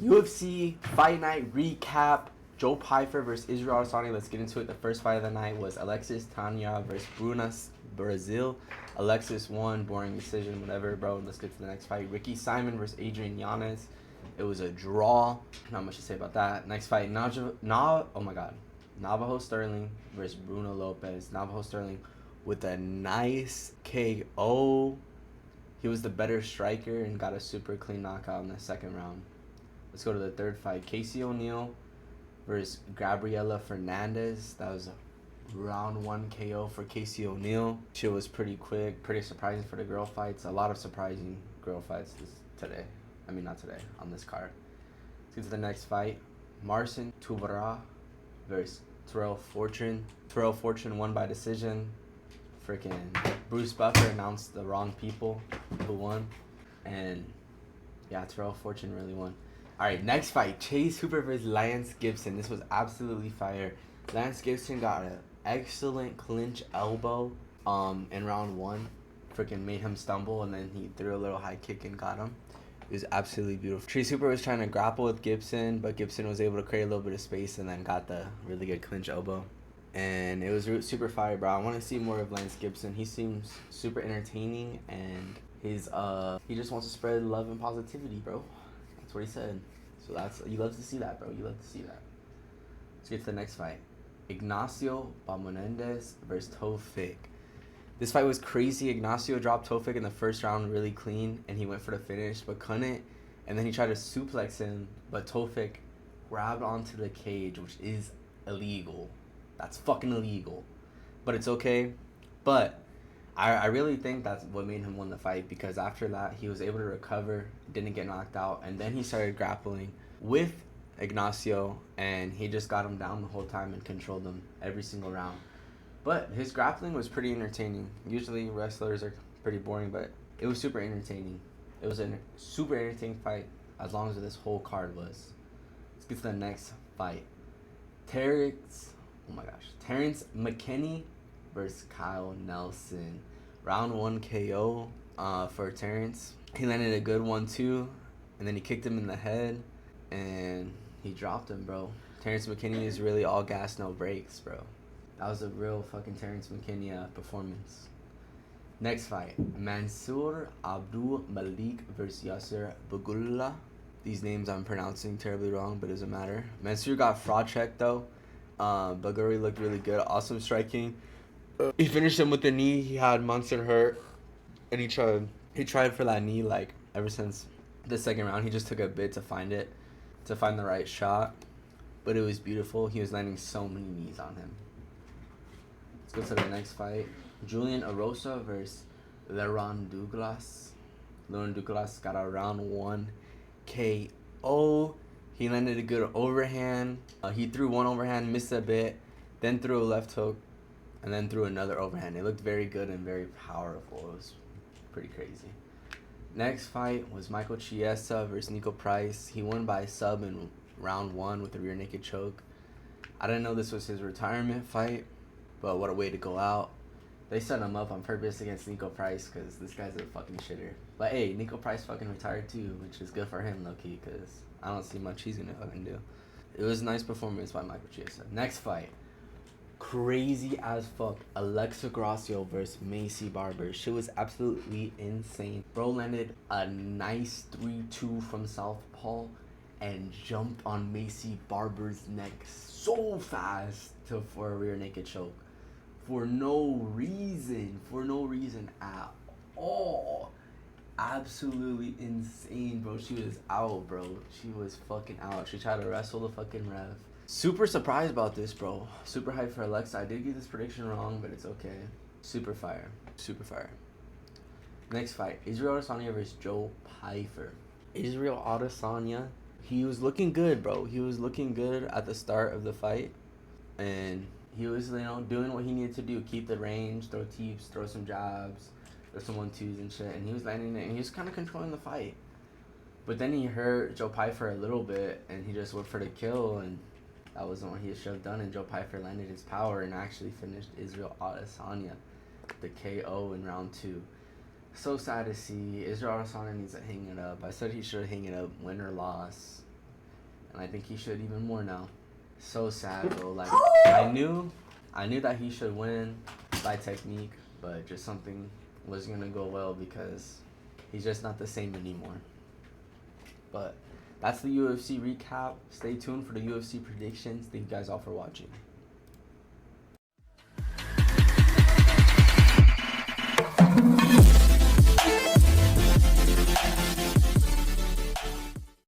UFC Fight Night recap. Joe Pyfer versus Isreal Adesanya. Let's get into it. The first fight of the night was Alexis Tanya versus Brunas Brazil. Alexis won, boring decision, whatever, bro. Let's get to the next fight. Ricky Simon versus Adrian Yanez. It was a draw. Not much to say about that. Next fight, Navajo Sterling versus Bruno Lopez. Navajo Sterling with a nice KO. He was the better striker and got a super clean knockout in the second round. Let's go to the third fight. Casey O'Neill versus Gabriela Fernandez. That was a round 1 KO for Casey O'Neill. Shit was pretty quick, pretty surprising for the girl fights. A lot of surprising girl fights today. I mean, not today, on this card. Let's get to the next fight. Marcin Tybura versus Terrell Fortune. Terrell Fortune won by decision. Freaking Bruce Buffer announced the wrong people who won. And yeah, Terrell Fortune really won. Alright, next fight. Chase Hooper versus Lance Gibson. This was absolutely fire. Lance Gibson got an excellent clinch elbow in round 1. Freaking made him stumble, and then he threw a little high kick and got him. It was absolutely beautiful. Chase Hooper was trying to grapple with Gibson, but Gibson was able to create a little bit of space and then got the really good clinch elbow. And it was super fire, bro. I want to see more of Lance Gibson. He seems super entertaining, and he just wants to spread love and positivity, bro. That's what he said. So you love to see that, bro. You love to see that. Let's get to the next fight. Ignacio Bamonendez versus Tofik. This fight was crazy. Ignacio dropped Tofik in the first round really clean, and he went for the finish, but couldn't. And then he tried to suplex him, but Tofik grabbed onto the cage, which is illegal. That's fucking illegal. But it's okay. But I really think that's what made him win the fight, because after that, he was able to recover, didn't get knocked out, and then he started grappling with Ignacio, and he just got him down the whole time and controlled him every single round. But his grappling was pretty entertaining. Usually wrestlers are pretty boring, but it was super entertaining. It was a super entertaining fight, as long as this whole card was. Let's get to the next fight. Terrence McKinney versus Kyle Nelson. Round 1 KO for Terrence. He landed a good one too, and then he kicked him in the head, and he dropped him, bro. Terrence McKinney is really all gas, no brakes, bro. That was a real fucking Terrence McKinney performance. Next fight. Mansour Abdul Malik versus Yasser Bagullah. These names I'm pronouncing terribly wrong, but it doesn't matter. Mansour got fraud checked though. Baguri looked really good. Awesome striking. He finished him with the knee. He had Munson hurt, and he tried for that knee like ever since the second round. He just took a bit to find the right shot, but it was beautiful. He was landing so many knees on him. Let's go to the next fight. Julian Erosa versus Leron Douglas. Leron Douglas got a round 1 KO. He landed a good overhand. He threw one overhand, missed a bit, then threw a left hook, and then threw another overhand. It looked very good and very powerful. It was pretty crazy. Next fight was Michael Chiesa versus Nico Price. He won by sub in round 1 with a rear naked choke. I didn't know this was his retirement fight, but what a way to go out. They set him up on purpose against Nico Price, because this guy's a fucking shitter. But hey, Nico Price fucking retired too, which is good for him, low-key, because I don't see much he's going to fucking do. It was a nice performance by Michael Chiesa. Next fight. Crazy as fuck. Alexa Grasso versus Macy Barber. Shit was absolutely insane. Bro landed a nice 3-2 from southpaw and jumped on Macy Barber's neck so fast for a rear naked choke. For no reason at all. Absolutely insane, bro. She was out, bro. She was fucking out. She tried to wrestle the fucking ref. Super surprised about this, bro. Super hyped for Alexa. I did get this prediction wrong, but it's okay. Super fire. Super fire. Next fight. Isreal Adesanya versus Joe Pyfer. Isreal Adesanya. He was looking good, bro. He was looking good at the start of the fight. And he was, doing what he needed to do. Keep the range, throw teeps, throw some jabs, throw some 1-2s and shit. And he was landing it, and he was kind of controlling the fight. But then he hurt Joe Pyfer a little bit, and he just went for the kill, and that wasn't what he should have done. And Joe Pyfer landed his power and actually finished Isreal Adesanya, the KO in round 2. So sad to see. Isreal Adesanya needs to hang it up. I said he should hang it up, win or loss. and I think he should even more now. So sad, bro. Like, I knew that he should win by technique, but just something wasn't gonna go well because he's just not the same anymore. But that's the UFC recap. Stay tuned for the UFC predictions. Thank you guys all for watching.